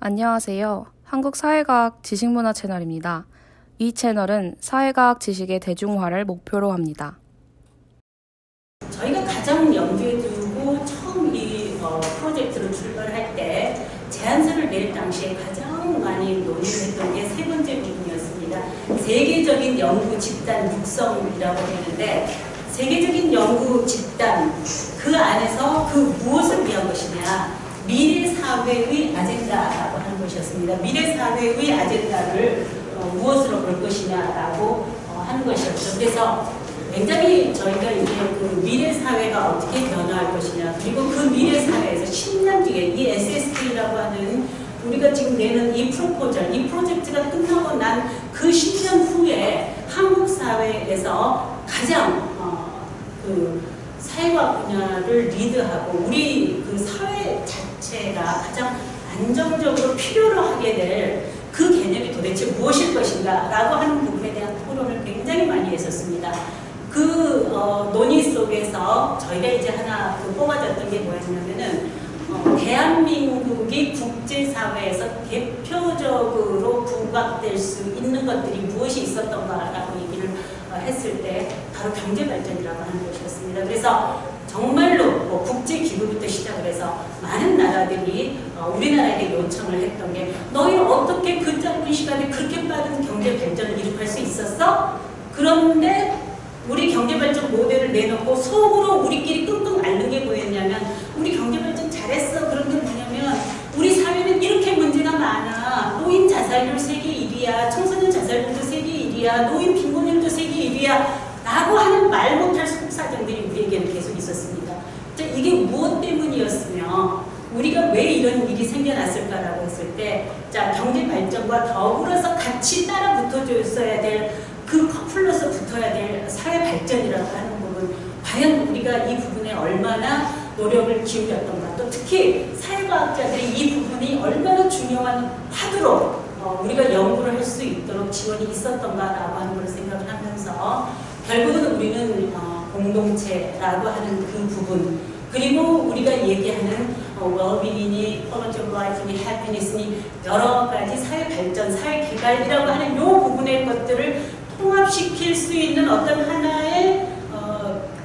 안녕하세요. 한국사회과학 지식문화 채널입니다. 이 채널은 사회과학 지식의 대중화를 목표로 합니다. 저희가 가장 염두에 두고 처음 이 프로젝트를 출발할 때 제안서를 낼 당시에 가장 많이 논의했던 게 세 번째 부분이었습니다. 세계적인 연구 집단 육성이라고 했는데, 세계적인 연구 집단, 그 안에서 그 무엇을 위한 것이냐, 미래 사회의 아젠다라고 하는 것이었습니다. 미래 사회의 아젠다를 무엇으로 볼 것이냐라고 하는 것이었죠. 그래서 굉장히 저희가 이제 그 미래 사회가 어떻게 변화할 것이냐, 그리고 그 미래 사회에서 10년 뒤에 이 SSK라고 하는 우리가 지금 내는 이 프로포절, 이 프로젝트가 끝나고 난 그 10년 후에 한국 사회에서 가장 그 사회과학 분야를 리드하고 우리 그 사회 자체가 가장 안정적으로 필요로 하게 될 그 개념이 도대체 무엇일 것인가 라고 하는 부분에 대한 토론을 굉장히 많이 했었습니다. 그 논의 속에서 저희가 이제 하나 뽑아졌던 게 뭐였냐면은 대한민국이 국제사회에서 대표적으로 부각될 수 있는 것들이 무엇이 있었던가라고 얘기를 했을 때 바로 경제발전이라고 하는 것이었습니다. 그래서 정말로 국제기구부터 시작을 해서 많은 나라들이 우리나라에게 요청을 했던 게, 너희 어떻게 그 짧은 시간에 그렇게 빠른 경제발전을 이룩할 수 있었어? 그런데 우리 경제발전 모델을 내놓고 속으로 우리끼리 끙끙 앓는 게 뭐였냐면, 우리 경제발전 잘했어. 그런 게 뭐냐면 우리 사회는 이렇게 문제가 많아. 노인 자살률 세계 1위야. 청소년 자살률도 세계 1위야. 노인 빈곤율도 세계 1위야. 라고 하는 말 못할 속사정들이 우리에게는 계속 있었습니다. 이게 무엇 때문이었으며 우리가 왜 이런 일이 생겨났을까라고 했을 때, 자, 경제발전과 더불어서 같이 따라 붙어줬어야 될, 그 커플로서 붙어야 될 사회 발전이라고 하는 부분, 과연 우리가 이 부분에 얼마나 노력을 기울였던가, 또 특히 사회과학자들이 이 부분이 얼마나 중요한 화두로 우리가 연구를 할 수 있도록 지원이 있었던가라고 하는 걸 생각을 하면서, 결국은 우리는 공동체라고 하는 그 부분, 그리고 우리가 얘기하는 well-being이, quality of life니, happiness니, 여러 가지 사회 발전, 사회 개발이라고 하는 이 부분의 것들을 통합시킬 수 있는 어떤 하나의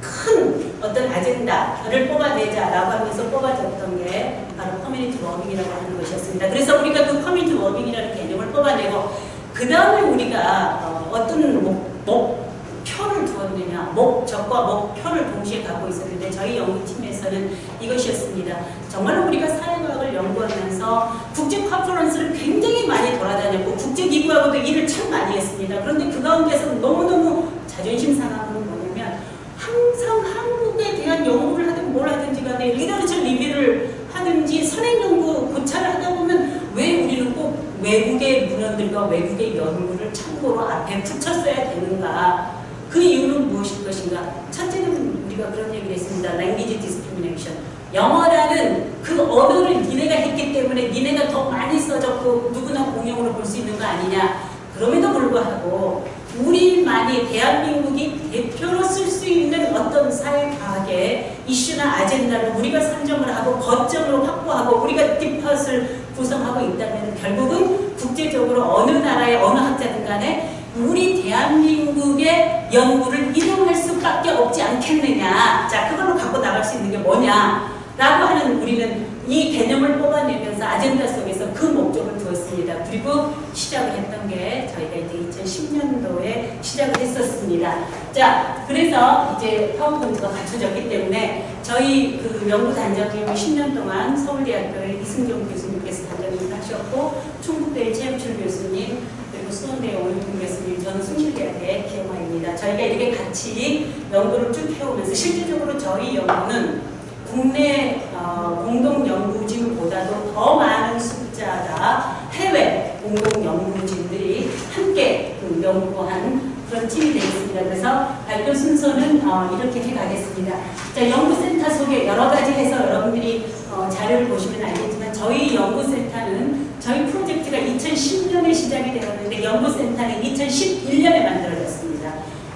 큰 어떤 아젠다를 뽑아내자라고 하면서 뽑아졌던 게 바로 커뮤니티 워밍이라고 하는 것이었습니다. 그래서 우리가 그 커뮤니티 워밍이라는 개념을 뽑아내고, 그 다음에 우리가 어떤 목표를 두었느냐, 목적과 목표를 동시에 갖고 있었는데, 저희 연구팀에서는 이것이었습니다. 정말로 우리가 사회과학을 연구하면서 국제 컨퍼런스를 굉장히 많이 돌아다녔고 국제기구하고도 일을 참 많이 했습니다. 그런데 그 가운데서 너무너무 자존심 상하는 건 뭐냐면, 항상 한국에 대한 연구를 하든 뭘 하든지 간에 리더처 리뷰를 하든지 선행연구 고찰을 하다 보면 왜 우리는 꼭 외국의 문헌들과 외국의 연구를 참고로 앞에 붙였어야 되는가? 그 이유는 무엇일 것인가? 첫째는 우리가 그런 얘기를 했습니다. Language discrimination. 영어라는 그 언어를 니네가 했기 때문에 니네가 더 많이 써졌고 누구나 공용으로 볼 수 있는 거 아니냐. 그럼에도 불구하고 우리만이, 대한민국이 대표로 쓸 수 있는 어떤 사회과학의 이슈나 아젠다를 우리가 선정을 하고 거점으로 확보하고 우리가 딥팟을 구성하고 있다면, 결국은 국제적으로 어느 나라의 어느 학자든 간에 우리 대한민국의 연구를 인용할 수밖에 없지 않겠느냐. 자, 그걸로 갖고 나갈 수 있는 게 뭐냐 라고 하는, 우리는 이 개념을 뽑아내면서 아젠다 속에서 그 목적을 두었습니다. 그리고 시작을 했던 게 저희가 이제 2010년도에 시작을 했었습니다. 자, 그래서 이제 파워포인트가 갖춰졌기 때문에 저희 그 연구단장님이 10년 동안 서울대학교의 이승종 교수님께서 단장님을 하셨고, 충북대의 최영철 교수님, 그리고 수원대의 오윤근 교수님, 저는 숭실대학의 기영화입니다. 저희가 이렇게 같이 연구를 쭉 해오면서 실질적으로 저희 연구는 국내 공동연구진보다도 더 많은 숫자가 해외 공동연구진들이 함께 연구한 그런 팀이 되겠습니다. 그래서 발표 순서는 이렇게 해가겠습니다. 자, 연구센터 소개 여러 가지 해서 여러분들이 자료를 보시면 알겠지만, 저희 연구센터는, 저희 프로젝트가 2010년에 시작이 되었는데 연구센터는 2011년에 만들어졌습니다.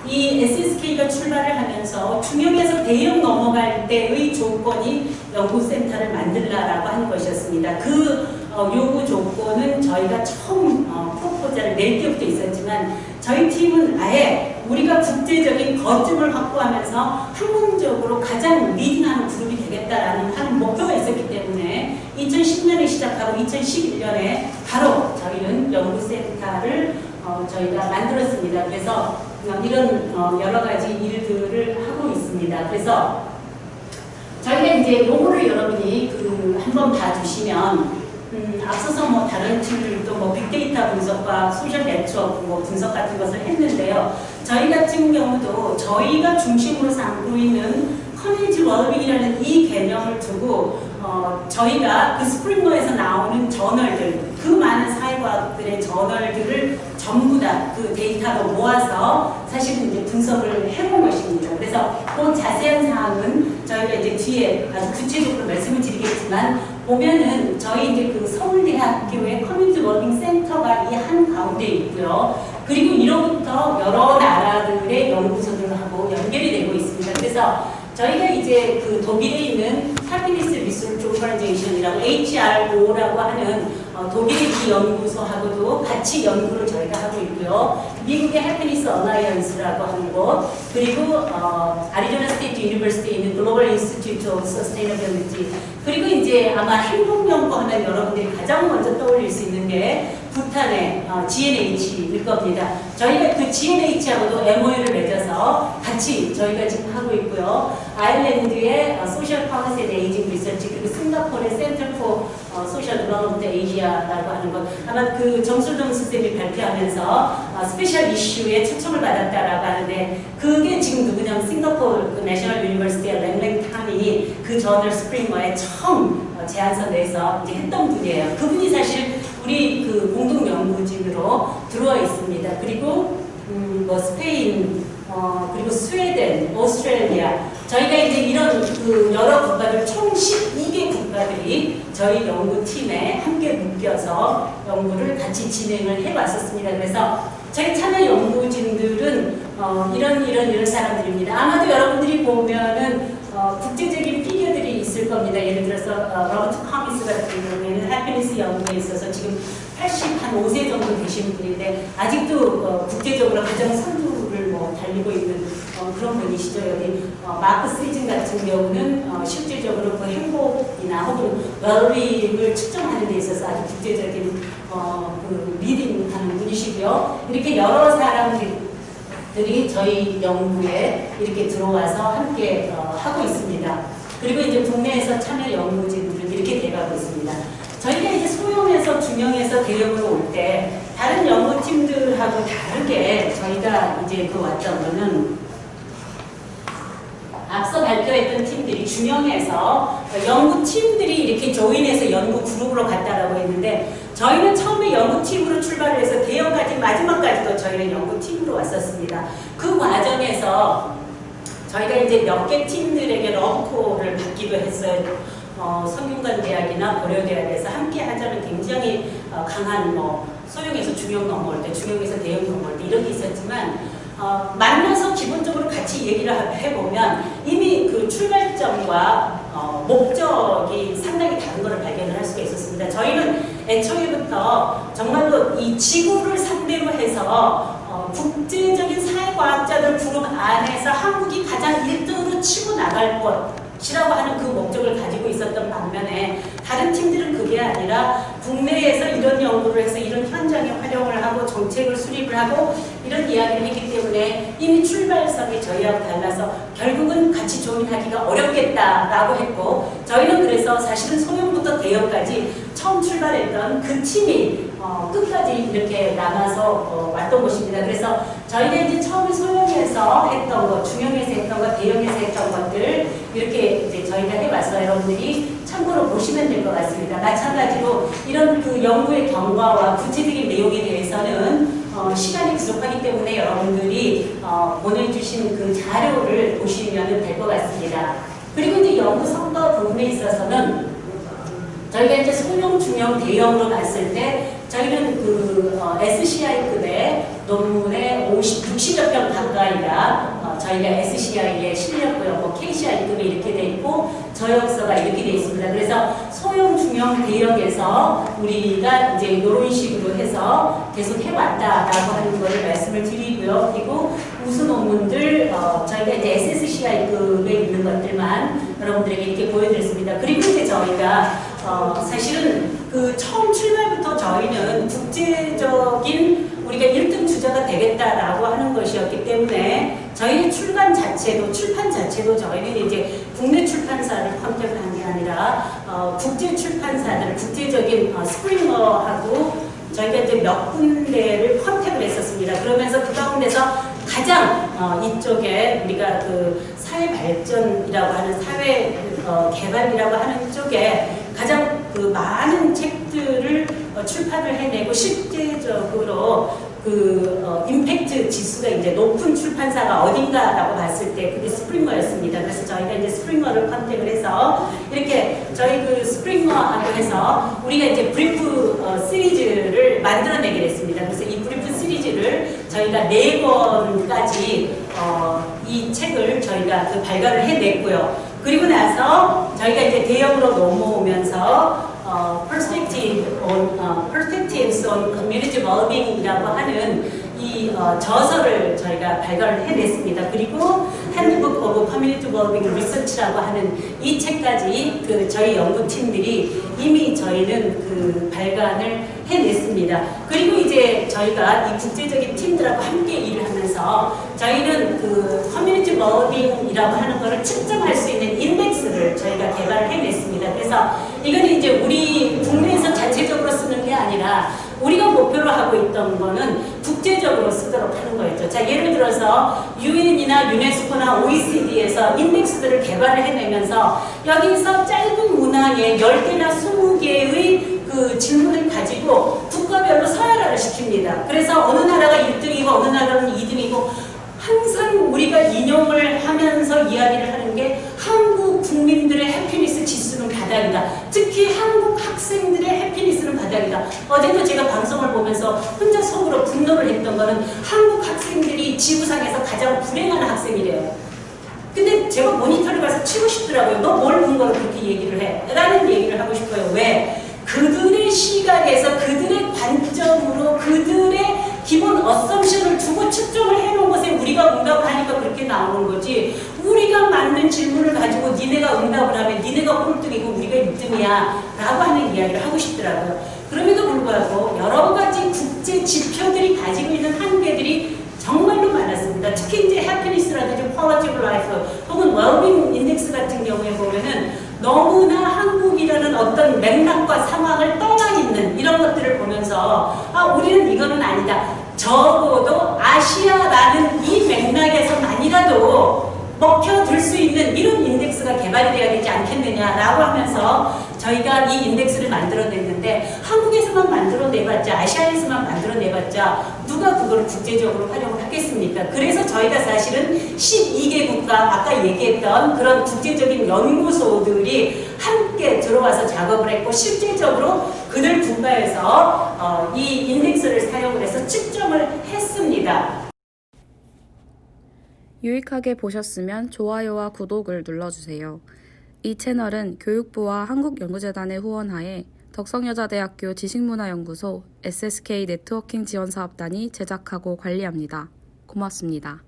이 SSK가 출발을 하면서 중형에서 대형 넘어갈 때의 조건이 연구센터를 만들라라고 하는 것이었습니다. 그 요구 조건은 저희가 처음 프로포즈를 낼 때부터 있었지만 저희 팀은 아예 우리가 국제적인 거점을 확보하면서 항공적으로 가장 리딩하는 그룹이 되겠다라는 하는 목표가 있었기 때문에 2010년에 시작하고 2011년에 바로 저희는 연구센터를 저희가 만들었습니다. 그래서 이런 여러 가지 일들을 하고 있습니다. 그래서 저희가 이제 요거를 여러분이 한번 봐주시면 앞서서 뭐 다른 팀들도 뭐 빅데이터 분석과 소셜 네트워크 뭐 분석 같은 것을 했는데요. 저희 같은 경우도 저희가 중심으로 삼고 있는 커뮤니티 웰빙이라는 이 개념을 두고 저희가 그 스프링머에서 나오는 저널들, 그 많은 사회과학들의 저널들을 전부 다 그 데이터로 모아서 사실은 이제 분석을 해본 것입니다. 그래서 그 자세한 사항은 저희가 이제 뒤에 아주 구체적으로 말씀을 드리겠지만 보면은 저희 이제 그 서울대학교의 커뮤니티 웰빙 센터가 이 한 가운데 있고요. 그리고 이로부터 여러 나라들의 연구소들하고 연결이 되고 있습니다. 그래서 저희가 이제 그 독일에 있는 하피니스 리서치 오퍼레이션이라고 HRO라고 하는 독일의 이 연구소하고도 같이 연구를 저희가 하고 있고요. 미국의 해피니스 어라이언스라고 하는 곳, 그리고 아리조나 스테이트 유니버시티에 있는 글로벌 인스티튜트 오브 서스테이너빌리티, 그리고 이제 아마 행복연구 하면 여러분들이 가장 먼저 떠올릴 수 있는 게 부탄의 GNH일 겁니다. 저희가 그 GNH하고도 MOU를 맺어서 같이 저희가 지금 하고 있고요. 아일랜드의 소셜 폴리시 앤 에이징 리서치, 그리고 싱가포르의 센터 포 소셜 디벨롭먼트 에이지아라고 하는 것, 아마 그 정술동 선생님이 발표하면서 스페셜 이슈에 초청을 받았다라고 하는데, 그게 지금 누구냐면 싱가포르 그 내셔널 유니버시티의 랭랭탕이 그 저널 스프링머에 처음 제안서 내서 이제 했던 분이에요. 그분이 사실 우리 그 공동 연구진으로 들어와 있습니다. 그리고 뭐 스페인, 그리고 스웨덴, 오스트레일리아, 저희가 이제 이런 그 여러 국가들 총 12개 국가들이 저희 연구팀에 함께 묶여서 연구를 같이 진행을 해왔었습니다. 그래서 저희 참여 연구진들은 이런 사람들입니다. 아마도 여러분들이 보면은 국제적인 피겨들이 있을 겁니다. 예를 들어서 로버트 커미스 같은 경우에는 해피니스 연구에 있어서 지금 85세 정도 되신 분인데 아직도 국제적으로 가장 선두를 달리고 있는 그런 분이시죠. 여기 마크 스리즌 같은 경우는 실질적으로 그 행복이나 혹은 웰빙을 측정하는 데 있어서 아주 국제적인 그 리딩하는 분이시고요. 이렇게 여러 사람들이 저희 연구에 이렇게 들어와서 함께 하고 있습니다. 그리고 이제 국내에서 참여 연구진들은 이렇게 돼가고 있습니다. 저희가 이제 소형에서 중형에서 대형으로 올 때 다른 연구팀들하고 다르게 저희가 이제 왔던 거는 앞서 발표했던 팀들이 중형에서 연구팀들이 이렇게 조인해서 연구 그룹으로 갔다라고 했는데 저희는 처음에 연구팀으로 출발을 해서 대형까지 마지막까지도 저희는 연구팀으로 왔었습니다. 그 과정에서 저희가 이제 몇 개 팀들에게 러브콜을 받기도 했어요. 성균관대학이나 고려대학에서 함께 하자는 굉장히 강한 소형에서 중형 넘어올 때, 중형에서 대형 넘어올 때 이런 게 있었지만 만나서 기본적으로 같이 얘기를 해보면 이미 그 출발점과 목적이 상당히 다른 것을 발견을 할 수가 있었습니다. 저희는 애초에부터 정말로 이 지구를 상대로 해서 국제적인 사회과학자들 그룹 안에서 한국이 가장 1등으로 치고 나갈 것이라고 하는 그 목적을 가지고 있었던 반면에 다른 팀들은 그게 아니라 국내에서 이런 연구를 해서 이런 현장에 활용을 하고 정책을 수립을 하고 이런 이야기를 했기 때문에 이미 출발선이 저희하고 달라서 결국은 같이 조인하기가 어렵겠다라고 했고 저희는 그래서 사실은 소형부터 대형까지 처음 출발했던 그 팀이 끝까지 이렇게 남아서 왔던 것입니다. 그래서 저희가 이제 처음에 소형에서 했던 것, 중형에서 했던 것, 대형에서 했던 것들 이렇게 이제 저희가 해봤어요. 여러분들이 참고로 보시면 될 것 같습니다. 마찬가지로 이런 그 연구의 경과와 구체적인 내용에 대해서는 시간이 부족하기 때문에 여러분들이 보내주신 그 자료를 보시면 될 것 같습니다. 그리고 이제 연구 성과 부분에 있어서는 저희가 이제 소형, 중형, 대형으로 봤을 때 저희는 그 SCI급의 논문의 60여 편 가까이가 저희가 SCI에 실렸고요. KCI급이 이렇게 돼 있고 저역서가 이렇게 돼 있습니다. 그래서 소형, 중형, 대형에서 우리가 이제 이런 식으로 해서 계속 해왔다라고 하는 것을 말씀을 드리고요. 그리고 우수 논문들 저희가 이제 SSCI급에 있는 것들만 여러분들에게 이렇게 보여드렸습니다. 그리고 이제 저희가 사실은 그 처음 출발부터 저희는 국제적인 우리가 1등 주자가 되겠다라고 하는 것이었기 때문에 저희의 출판 자체도 저희는 이제 국내 출판사를 컨택을 한 게 아니라 국제 출판사들, 국제적인 스프링어하고 저희가 이제 몇 군데를 컨택을 했었습니다. 그러면서 그 가운데서 가장 이쪽에 우리가 그 사회 발전이라고 하는 사회 개발이라고 하는 쪽에 가장 그 많은 책들을 출판을 해내고 실제적으로 그 임팩트 지수가 이제 높은 출판사가 어딘가라고 봤을 때 그게 스프링어였습니다. 그래서 저희가 이제 스프링어를 컨택을 해서 이렇게 저희 그 스프링어하고 해서 우리가 이제 브리프 시리즈를 만들어내게 됐습니다. 그래서 이 브리프 시리즈를 저희가 4권까지 이 책을 저희가 그 발간을 해냈고요. 그리고 나서 저희가 이제 대형으로 넘어오면서 Perspectives on Community Well-being이라고 하는 이 저서를 저희가 발간을 해냈습니다. 그리고 Handbook of Community Well-being Research라고 하는 이 책까지 그 저희 연구팀들이 이미 저희는 그 발간을 해냈습니다. 그리고 이제 저희가 이 국제적인 팀들하고 함께 일을 하면서 저희는 그 커뮤니티 웰빙이라고 하는 것을 측정할 수 있는 인덱스를 저희가 개발을 해냈습니다. 그래서 이거는 이제 우리 국내에서 자체적으로 쓰는 게 아니라 우리가 목표로 하고 있던 거는 국제적으로 쓰도록 하는 거였죠. 자, 예를 들어서 UN이나 유네스코나 OECD에서 인덱스들을 개발을 해내면서 여기서 짧은 문항에 10개나 20개의 그 질문을 가지고 국가별로 서열화를 시킵니다. 그래서 어느 나라가 1등이고 어느 나라는 2등이고 항상 우리가 인용을 하면서 이야기를 하는 게 한국 국민들의 해피니스 지수는 바닥이다. 특히 한국 학생들의 해피니스는 바닥이다. 어제도 제가 방송을 보면서 혼자 속으로 분노를 했던 거는 한국 학생들이 지구상에서 가장 불행한 학생이래요. 근데 제가 모니터를 가서 치고 싶더라고요. 너 뭘 근거로 그렇게 얘기를 해? 라는 얘기를 하고 싶어요. 왜? 그들의 시각에서 그들의 관점으로 그들의 기본 어썸션을 두고 측정을 해놓은 것에 우리가 응답을 하니까 그렇게 나오는 거지. 우리가 맞는 질문을 가지고 니네가 응답을 하면 니네가 꼴등이고 우리가 1등이야 라고 하는 이야기를 하고 싶더라고요. 그럼에도 불구하고 여러 가지 국제 지표들이 가지고 있는 한계들이 정말로 많았습니다. 특히 이제 해피니스라든지 퀄리티 오브 라이프 혹은 웰빙 인덱스 같은 경우에 보면은 너무나 한국이라는 어떤 맥락과 상황을 떠나 있는 이런 것들을 보면서 우리는 이거는 아니다. 적어도 아시아라는 이 맥락에서만이라도 먹혀들 수 있는 이런 인덱스가 개발이 돼야 되지 않겠느냐라고 하면서 저희가 이 인덱스를 만들어냈는데 한국에서만 만들어내봤자 아시아에서만 만들어내봤자 누가 그걸 국제적으로 활용을 하겠습니까? 그래서 저희가 사실은 12개국과 아까 얘기했던 그런 국제적인 연구소들이 함께 들어와서 작업을 했고 실제적으로 그들 분과에서 이 인덱스를 사용을 해서 측정을 했습니다. 유익하게 보셨으면 좋아요와 구독을 눌러주세요. 이 채널은 교육부와 한국연구재단의 후원하에 덕성여자대학교 지식문화연구소 SSK 네트워킹 지원사업단이 제작하고 관리합니다. 고맙습니다.